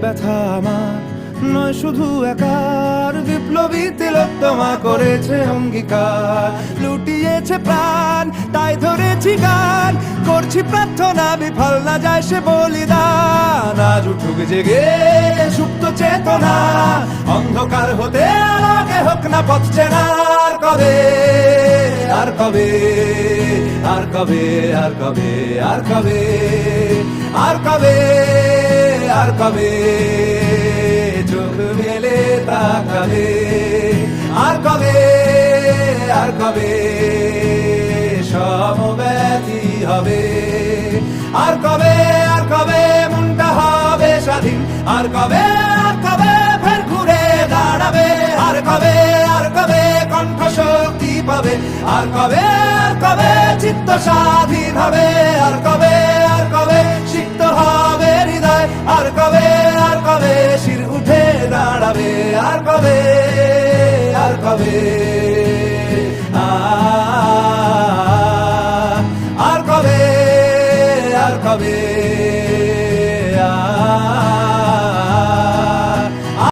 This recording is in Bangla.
ব্যথা আমার নয় শুধু একার, বিপ্লবী তিলোত্তমা করেছে অঙ্গীকার। লুটিয়েছে প্রাণ তাই ধরেছি গান, করছি প্রার্থনা বিফল না যায় সে বলিদান। আজ উঠুক জেগে সুপ্ত চেতনা, অন্ধকার হতে আলোকে হোক না পথ চেনা। আর কবে, আর কবে, আর কবে, আর কবে, আর কবে, আর কবে, আর কবে চোখ মেলে তাকাবে। আর কবে, আর কবে সমব্যথী হবে। আর কবে, আর কবে মনটা হবে স্বাধীন। আর কবে, আর কবে ফের ঘুরে দাঁড়াবে। আর কবে, আর কবে কণ্ঠ শক্তি পাবে। আর কবে, আর কবে চিত্ত স্বাধীন হবে। আর কবে, আর কবে সিক্ত হবে হৃদয়। আর কবে, আর কবে শির উঠে দাঁড়াবে। আর কবে, আর কবে